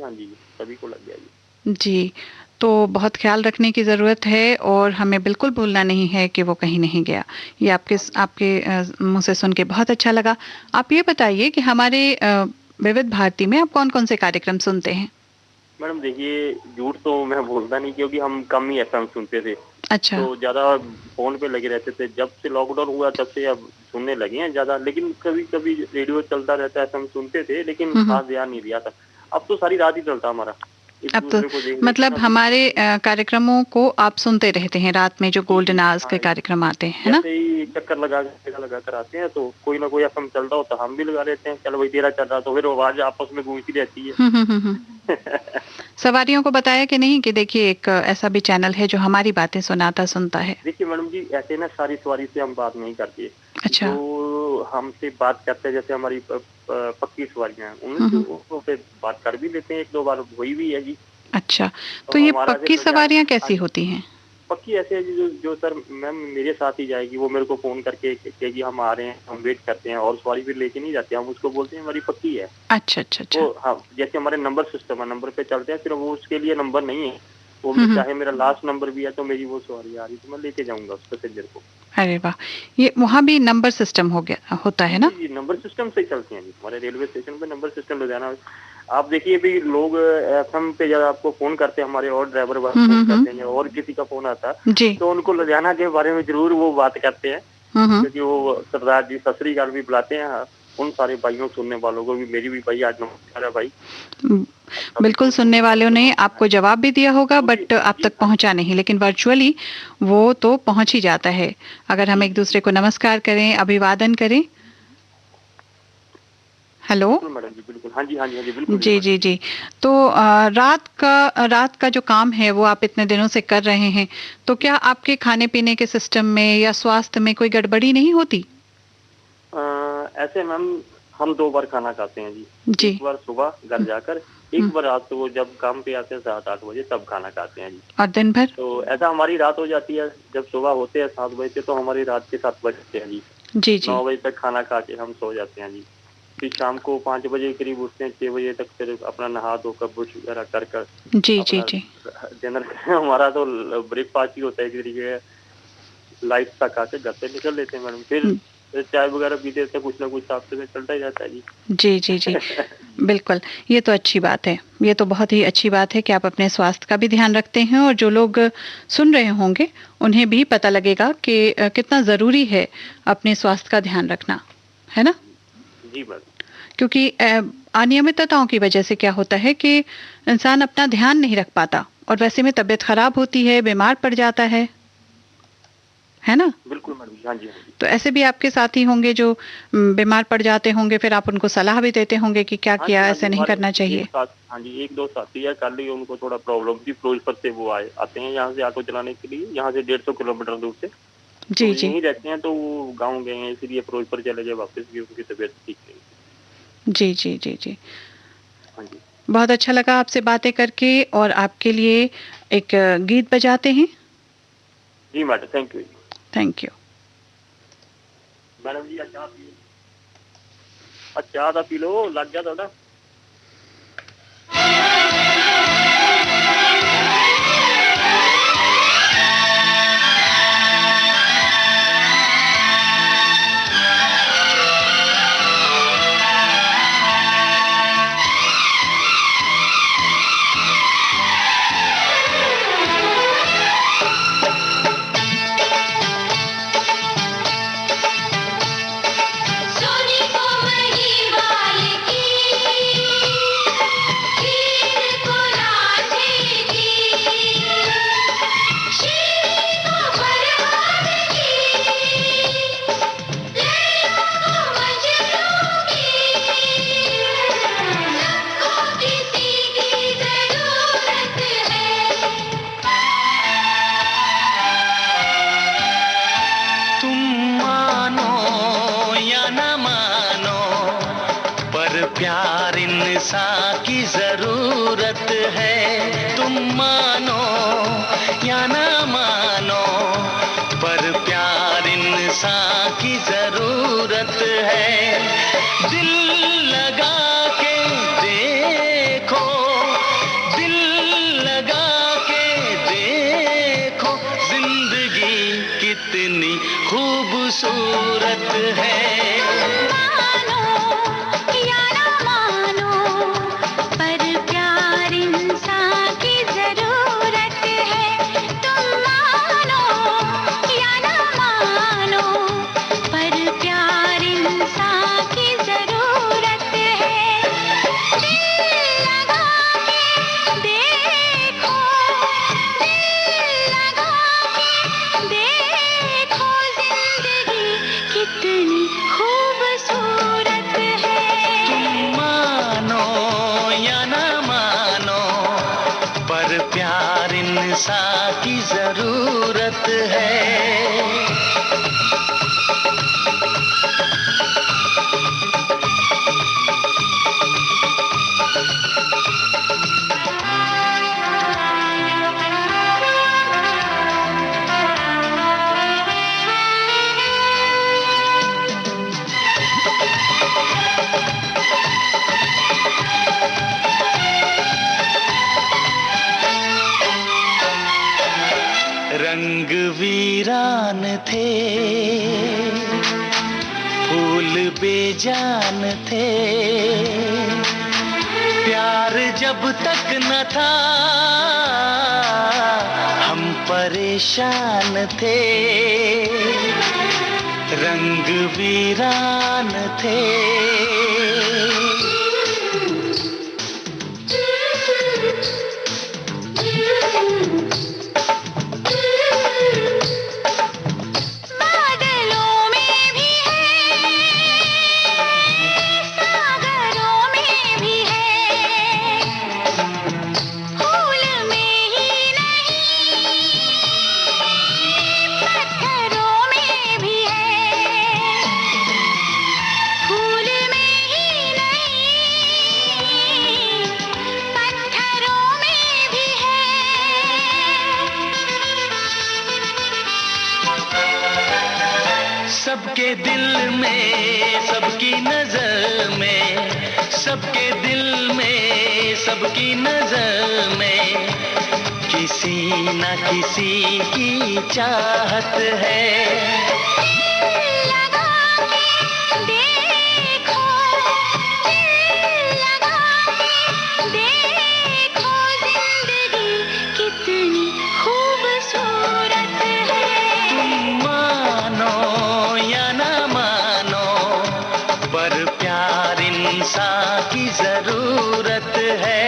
सभी को लग गया जी। जी, तो बहुत ख्याल रखने की ज़रूरत है और हमें बिल्कुल भूलना नहीं है कि वो कहीं नहीं गया। ये आपके मुँह से सुन के बहुत अच्छा लगा। आप ये बताइए कि हमारे विविध भारती में आप कौन कौन से कार्यक्रम सुनते हैं? मैडम देखिए, झूठ तो मैं बोलता नहीं, क्योंकि हम कम ही एफएम सुनते थे। अच्छा। तो ज्यादा फोन पे लगे रहते थे। जब से लॉकडाउन हुआ तब से अब सुनने लगे हैं ज्यादा, लेकिन कभी कभी रेडियो चलता रहता है, एफएम सुनते थे, लेकिन खास ध्यान नहीं दिया था। अब तो सारी रात ही चलता हमारा। अब तो मतलब हमारे कार्यक्रमों को आप सुनते रहते हैं रात में, जो गोल्डन आवर्स के कार्यक्रम आते हैं, है ना? चक्कर लगा कर आते हैं तो कोई ना कोई एफएम चलता होता हम भी लगा लेते हैं, चलो भाई तेरा चल रहा, तो फिर आवाज आपस में गूंजती रहती है। सवारियों को बताया कि नहीं कि देखिए एक ऐसा भी चैनल है जो हमारी बातें सुनाता सुनता है? देखिए मैडम जी, ऐसे ना सारी सवारी से हम बात नहीं करते। अच्छा। तो हमसे बात करते हैं, जैसे हमारी पक्की सवारियां हैं उनसे फिर बात कर भी लेते हैं, 1-2 बार हुई भी है जी। अच्छा, तो ये पक्की सवारियां कैसी होती हैं? पक्की ऐसे है जो सर मैम मेरे साथ ही जाएगी, वो मेरे को फोन करके कहेगी हम आ रहे हैं, हम वेट करते हैं, और सवारी फिर लेके नहीं जाते, हम उसको बोलते हैं हमारी पक्की है। अच्छा अच्छा अच्छा। तो हाँ, जैसे हमारे नंबर सिस्टम है, नंबर पे चलते हैं, फिर वो उसके लिए नंबर नहीं है, वो चाहे मेरा लास्ट नंबर भी है तो मेरी वो सवारी आ रही तो मैं लेके जाऊंगा उस पैसेंजर को। अरे वाह, ये वहाँ भी नंबर सिस्टम हो गया होता है ना? जी, नंबर सिस्टम से चलते हैं जी, हमारे रेलवे स्टेशन पे नंबर सिस्टम लुधियाना। आप देखिए भी लोग एफएम पे जब आपको फोन करते हैं, हमारे और ड्राइवर फोन करते हैं और किसी का फोन आता है तो उनको लुधियाना के बारे में जरूर वो बात करते हैं, क्योंकि वो सरदार जी सत श्री अकाल भी बुलाते हैं उन सारे भाइयों सुनने वालों को भी। मेरी भी भाई आज नमस्कार है भाई। बिल्कुल, सुनने वालों ने आपको जवाब भी दिया होगा बट आप तक पहुंचा नहीं, लेकिन वर्चुअली वो तो पहुंच ही जाता है अगर हम एक दूसरे को नमस्कार करें, अभिवादन करें। हेलो मैडम जी, बिल्कुल। हाँ जी हाँ जी हाँ जी, बिल्कुल जी जी जी। तो रात का जो काम है वो आप इतने दिनों से कर रहे हैं, तो क्या आपके खाने पीने के सिस्टम में या स्वास्थ्य में कोई गड़बड़ी नहीं होती? ऐसे मैम हम 2 बार खाना खाते हैं जी। एक बार सुबह घर जाकर, एक बार रात को जब काम पे आते हैं 7-8 बजे तब खाना खाते हैं जी। और दिन भर? तो ऐसा हमारी रात हो जाती है, जब सुबह होते हैं 7 बजे से तो हमारी रात के 7 बजते हैं जी। जी जी। 9 बजे तक खाना खा के हम सो जाते हैं जी। फिर शाम को 5 बजे के करीब उठते हैं, 6 बजे तक फिर अपना नहा धोकर ब्रश वगैरह कर जी जी जी डिनर हमारा तो ब्रेकफास्ट ही होता है एक तरीके का, लाइट तक आके घर से निकल लेते हैं मैडम। फिर चाय वगैरह पीते हैं, कुछ ना कुछ साफ सफाई चलता ही जाता है जी। जी जी जी बिल्कुल, ये तो अच्छी बात है, ये तो बहुत ही अच्छी बात है कि आप अपने स्वास्थ्य का भी ध्यान रखते हैं, और जो लोग सुन रहे होंगे उन्हें भी पता लगेगा कि कितना ज़रूरी है अपने स्वास्थ्य का ध्यान रखना, है ना? जी मैडम। क्योंकि अनियमितताओं की वजह से क्या होता है कि इंसान अपना ध्यान नहीं रख पाता और वैसे में तबीयत खराब होती है, बीमार पड़ जाता है ना? बिल्कुल मैडम। हाँ जी। तो ऐसे भी आपके साथी होंगे जो बीमार पड़ जाते होंगे, फिर आप उनको सलाह भी देते होंगे कि क्या किया, ऐसे नहीं करना चाहिए। हाँ जी, 1-2 साथी है, कल ही उनको थोड़ा प्रॉब्लम थी, फिरोजपुर से वो आते हैं यहाँ से ऑटो चलाने के लिए, यहाँ से 150 किलोमीटर दूर से। जी जी। यहीं रहते हैं तो वो गाँव गए हैं, इसलिए फिरोजपुर चले गए वापस भी, उनकी तबीयत ठीक नहीं। जी जी जी जी। हाँ जी, बहुत अच्छा लगा आपसे बातें करके, और आपके लिए एक गीत बजाते हैं। जी madam, thank you. Thank you madam जी। चाह पी लो, लग गया थोड़ा। प्यार इंसान की जरूरत है। तुम मानो या ना मानो, पर प्यार इंसान की जरूरत है। दिल लगा के देखो, दिल लगा के देखो, जिंदगी कितनी खूबसूरत है। दिल लगा पर प्यार इंसान की जरूरत है। रंग वीरान थे, फूल बेजान थे, प्यार जब तक न था हम परेशान थे। रंग वीरान थे। सबके दिल में, सबकी नजर में, सबके दिल में, सबकी नजर में किसी न किसी की चाहत है। की जरूरत है।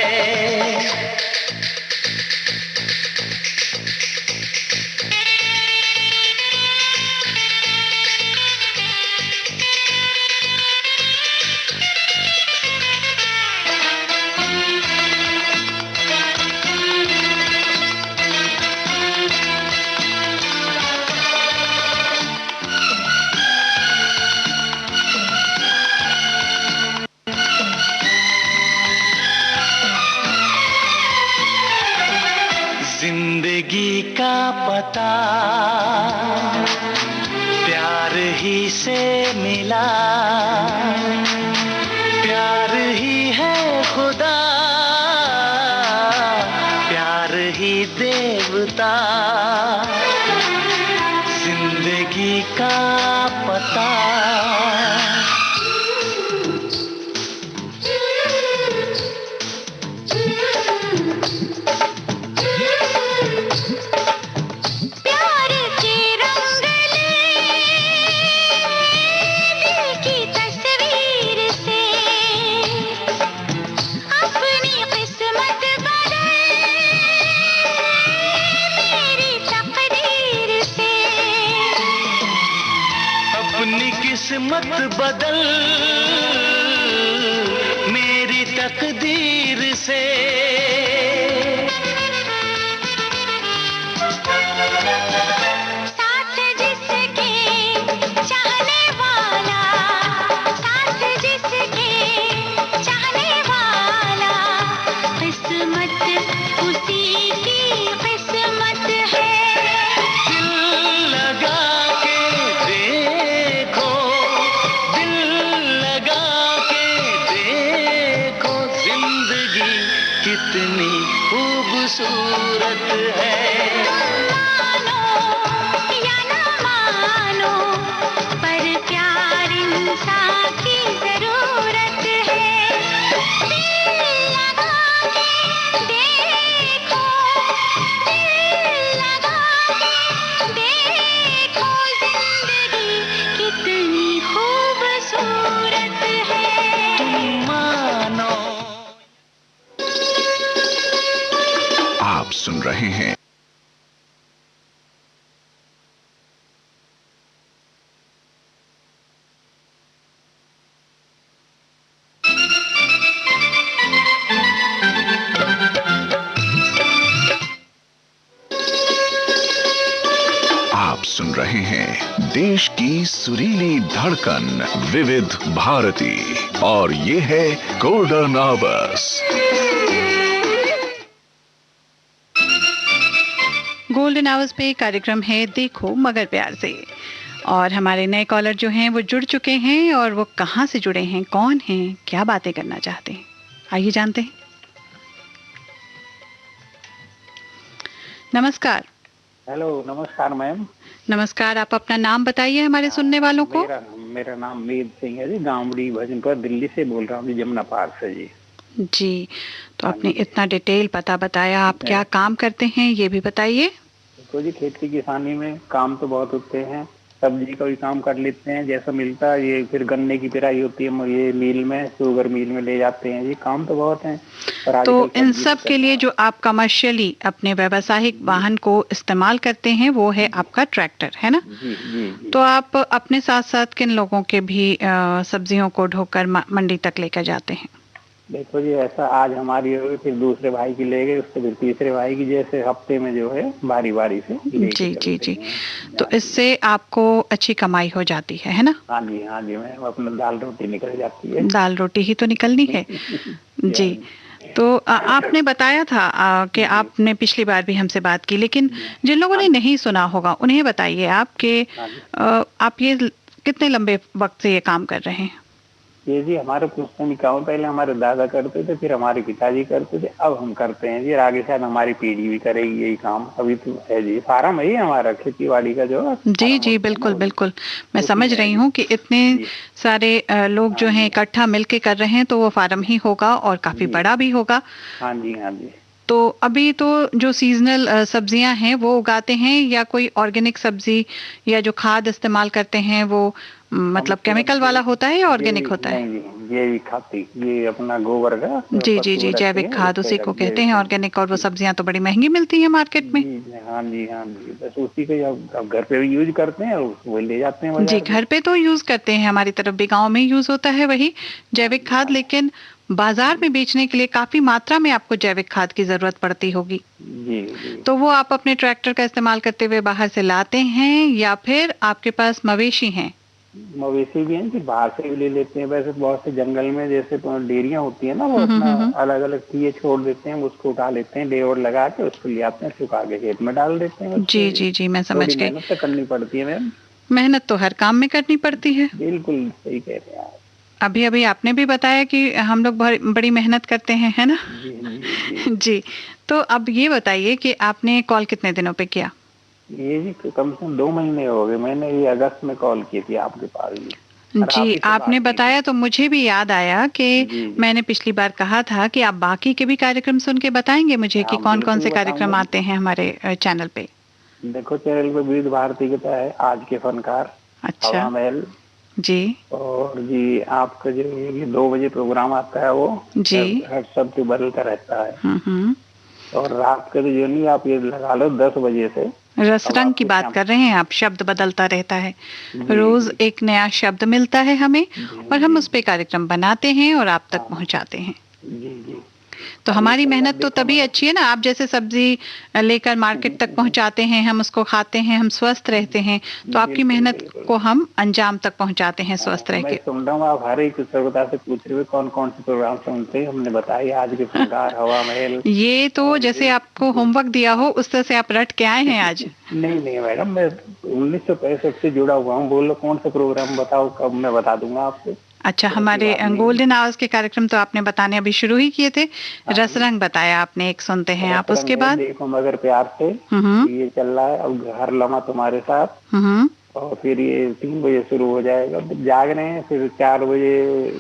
जिंदगी का पता प्यार ही से मिला, प्यार ही है खुदा, प्यार ही देवता। जिंदगी का पता किस्मत बदल मेरी तकदीर से। साथ जिसके चाहने वाला, साथ जिसके चाहने वाला, किस्मत उसी की किस्मत है। दिल लगा के देखो, कितनी खूबसूरत है। मानो या ना मानो, पर प्यार इंसान की जरूरत है। दिल लगा के देखो, दिल लगा के देखो, जिंदगी कितनी खूबसूरत है। मानो। आप सुन रहे हैं सुन रहे हैं देश की सुरीली धड़कन विविध भारती और ये है गोल्डन आवर्स। गोल्डन आवर्स पे कार्यक्रम है देखो मगर प्यार से, और हमारे नए कॉलर जो हैं वो जुड़ चुके हैं, और वो कहाँ से जुड़े हैं, कौन हैं, क्या बातें करना चाहते हैं, आइए जानते हैं। नमस्कार। हेलो, नमस्कार मैम। नमस्कार, आप अपना नाम बताइए हमारे सुनने वालों को। मेरा नाम मीर सिंह है जी, गांवड़ी भजनपुर दिल्ली से बोल रहा हूँ जी, जमुना पार से जी। जी, तो आपने इतना डिटेल पता बताया, आप क्या काम करते हैं ये भी बताइए। तो जी खेती किसानी में काम तो बहुत होते हैं, सब्जी का भी काम कर लेते हैं जैसा मिलता है, ये फिर गन्ने की पेराई होती है, ये मिल में, शुगर मिल में ले जाते हैं जी, काम तो बहुत है। तो इन सब के लिए जो आप कमर्शियली अपने व्यावसायिक वाहन को इस्तेमाल करते हैं वो है आपका ट्रैक्टर, है ना? जी, जी, जी। तो आप अपने साथ साथ किन लोगों के भी सब्जियों को ढोकर मंडी तक लेकर जाते हैं? देखो जी, ऐसा आज हमारी हो गई, फिर दूसरे भाई की ले गए, उससे फिर तीसरे भाई की, जैसे हफ्ते में जो है बारी बारी से जी जी जी। तो इससे आपको अच्छी कमाई हो जाती है ना? हाँ जी, हाँ जी मैम, अपना दाल रोटी निकल जाती है। दाल रोटी ही तो निकलनी है। जी, तो आपने बताया था कि आपने पिछली बार भी हमसे बात की, लेकिन जिन लोगों ने नहीं सुना होगा उन्हें बताइए आप कि आप ये कितने लंबे वक्त से ये काम कर रहे हैं? ये जी हमारे पुश्तैनी काम पहले हमारे दादा करते थे, फिर हमारे पिताजी करते थे, अब हम करते हैं जी, आगे शायद हमारी पीढ़ी भी करेगी यही काम। अभी तो है जी, फार्म है हमारा खेती बाड़ी का जो। जी जी, बिल्कुल बिल्कुल, मैं समझ रही हूँ कि इतने सारे लोग जो हैं इकट्ठा मिलके कर रहे हैं, तो वो फार्म ही होगा और काफी बड़ा भी होगा। हाँ जी, हाँ जी। तो अभी तो जो सीजनल सब्जियां हैं वो उगाते हैं, या कोई ऑर्गेनिक सब्जी या जो खाद इस्तेमाल करते हैं वो मतलब केमिकल वाला होता है या ऑर्गेनिक होता है? ये भी खाती, ये अपना गोबर का। जी जी जी, जैविक खाद उसी को कहते हैं ऑर्गेनिक, और वो सब्जियां तो बड़ी महंगी मिलती है मार्केट में। हाँ जी, हाँ जी, बस उसी को अब घर पे भी यूज करते हैं और वो ले जाते हैं। जी, घर पे तो यूज करते हैं, हमारी तरफ भी गाँव में यूज होता है वही जैविक खाद, लेकिन बाजार में बेचने के लिए काफी मात्रा में आपको जैविक खाद की जरूरत पड़ती होगी। जी, जी। तो वो आप अपने ट्रैक्टर का इस्तेमाल करते हुए बाहर से लाते हैं, या फिर आपके पास मवेशी हैं? मवेशी भी हैं कि बाहर से भी ले लेते हैं। वैसे बहुत से जंगल में जैसे डेयरियां होती है ना, वो अपना अलग अलग चीजें छोड़ देते हैं, उसको उठा लेते हैं, लेबर लगा के उसको ले आते हैं, सुखा के खेत में डाल देते हैं। जी जी जी, मैं समझ गई। मेहनत तो करनी पड़ती है मैम। मेहनत तो हर काम में करनी पड़ती है। बिल्कुल सही कह रहे हैं आप। अभी अभी आपने भी बताया कि हम लोग बड़ी मेहनत करते हैं, है ना? जी, तो अब ये बताइए कि आपने कॉल कितने दिनों पे किया? ये जी कम से कम 2 महीने हो गए, मैंने ये अगस्त में कॉल की थी आपके पास जी। आपने बताया तो मुझे भी याद आया कि मैंने पिछली बार कहा था कि आप बाकी के भी कार्यक्रम सुन के बताएंगे मुझे कि कौन कौन से कार्यक्रम आते हैं हमारे चैनल पे। देखो, चैनल पे विविध भारती का है आज के फनकार, अच्छा महल जी, और जी आपका जो ये 2 बजे प्रोग्राम आता है वो जी हर शब्द बदलता रहता है। और रात का जो नहीं, आप ये लगा लो 10 बजे से। रसरंग की बात कर रहे हैं आप? शब्द बदलता रहता है, रोज एक नया शब्द मिलता है हमें, और हम उस पे कार्यक्रम बनाते हैं और आप तक पहुंचाते हैं। जी जी। तो हमारी मेहनत तो तभी अच्छी है ना, आप जैसे सब्जी लेकर मार्केट तक पहुंचाते हैं, हम उसको खाते हैं, हम स्वस्थ रहते हैं, तो आपकी मेहनत को हम अंजाम तक पहुंचाते हैं स्वस्थ रह के। मैं सुन रहा हूँ आप हर एक श्रोता से पूछ रहे हो कौन कौन से प्रोग्राम सुनते हैं, हमने बताया आज के फनकार, हवा महल। ये तो जैसे आपको होमवर्क दिया हो उस तरह से आप रट के आए हैं आज। नहीं नहीं मैडम, मैं 1965 से जुड़ा हुआ हूँ, बोलो कौन सा प्रोग्राम बताओ, कब मैं बता दूंगा आपको। अच्छा, हमारे गोल्डन आवर्स के कार्यक्रम तो आपने बताने अभी शुरू ही किए थे, रसरंग बताया आपने, एक सुनते हैं आप, उसके बाद देखो मगर प्यार से ये चल रहा है, अब हर लम्हा तुम्हारे साथ, और फिर ये 3 बजे शुरू हो जाएगा, जाग रहे हैं, फिर 4 बजे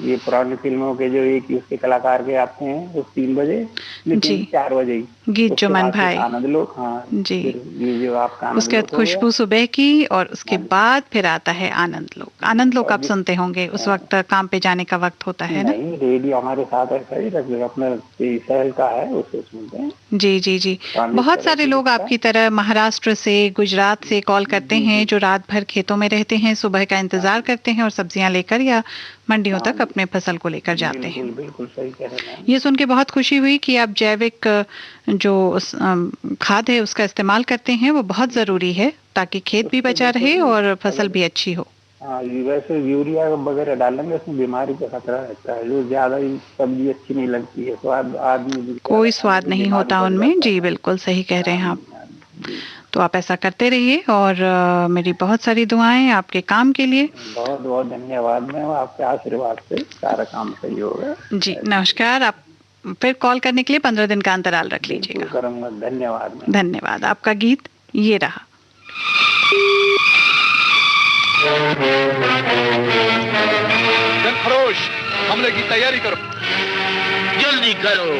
ये पुरानी फिल्मों के जो एक उसके कलाकार के आते हैं उस 3 बजे, लेकिन 4 बजे गीत जो मन भाई, आनंद लोग। हाँ जी, ये जो आपका उसके बाद खुशबू सुबह की, और उसके बाद फिर आता है आनंद लोग। आनंद लोग आप सुनते होंगे, उस वक्त काम पे जाने का वक्त होता है ना? नहीं, रेडियो हमारे साथ ऐसा ही रख, अपना शहर का है, उसको सुनते हैं। जी जी जी, बहुत सारे लोग आपकी तरह महाराष्ट्र से, गुजरात से कॉल करते हैं, जो रात भर खेतों में रहते हैं, सुबह का इंतजार करते हैं और सब्जियां लेकर या मंडियों तक अपने फसल को लेकर जाते हैं। बिल्कुल सही कह रहे हैं। ये सुन के बहुत खुशी हुई कि आप जैविक जो खाद है उसका इस्तेमाल करते हैं, वो बहुत जरूरी है ताकि खेत भी बचा रहे और फसल भी अच्छी हो। हाँ, वैसे यूरिया वगैरह डालेंगे उसमें बीमारी का खतरा रहता है, जो ज्यादा ही सब्जी अच्छी नहीं लगती है, स्वाद आदमी कोई स्वाद नहीं होता उनमें। जी बिल्कुल सही कह रहे हैं आप। तो आप ऐसा करते रहिए और मेरी बहुत सारी दुआएं आपके काम के लिए। बहुत बहुत धन्यवाद। मैं आपके आशीर्वाद से सारा काम सही होगा। जी नमस्कार। आप फिर कॉल करने के लिए 15 दिन का अंतराल रख लीजिएगा। करूंगा। धन्यवाद। धन्यवाद। आपका गीत ये रहा। फरोश, हमले की तैयारी करो, जल्दी करो।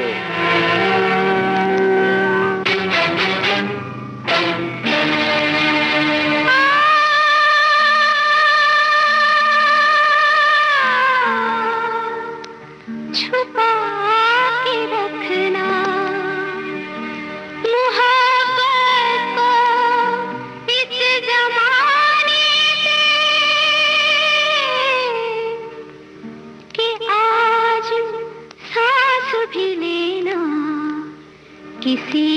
छुपा के रखना मोहब्बत को इस जमाने से, कि आज सांस भी लेना किसी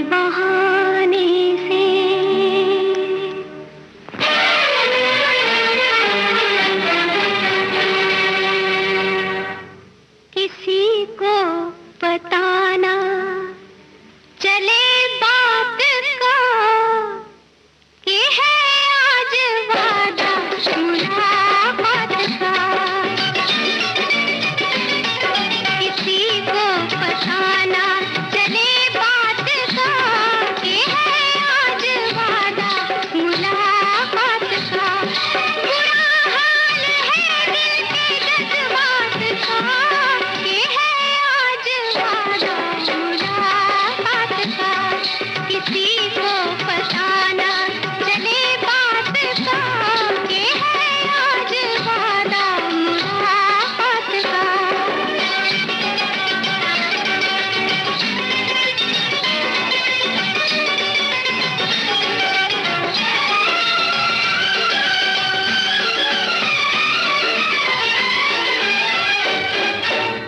बहाने से। किसी को पता ना चले बात का कि है आज वादा मुलाकात का। किसी को पता ना चले बात का कि है आज वादा मुलाकात का। बुरा हाल है दिल के जज्बात का कि है आज वादा मुलाकात का। किसी को पता ना चले बात का कि है आज वादा मुलाकात का।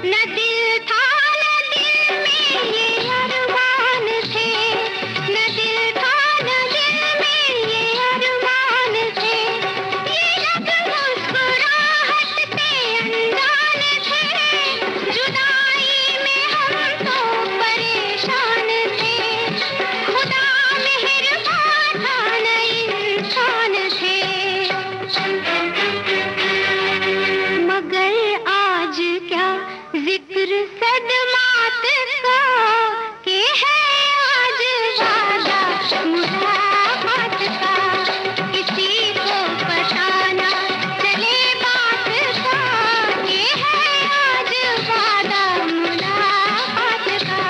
न दिल था न दिल में ये अरमान थे, न दिल था न दिल में ये अरमान थे। ये लब मुस्कुराहट से अनजान थे, जुदाई में हम तो परेशान थे। खुदा मेहरबान था न इंसान थे, मगर आज क्या जिक्र सदमात का कि है आज वादा मुलाकात का। किसी को पता ना चले बात का कि है आज वादा मुलाकात का।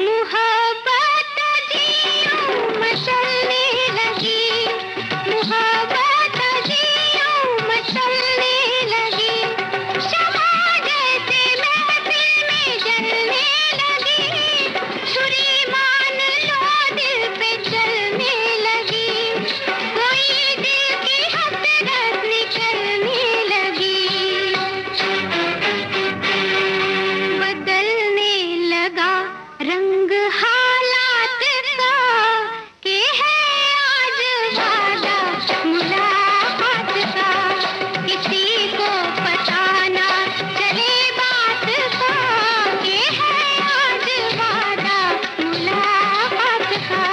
मोहब्बत जियों मचलने लगी, मोहब्बत जियों मचलने लगी। शमा जैसे महफिल में जलने लगी, छुरी मान लो दिल पे चलने लगी। कोई दिल की हसरत निकलने लगी, बदलने लगा रंग हालात का कि है आज वादा मुलाकात का। किसी को पता ना चले बात का कि है आज वादा मुलाकात का।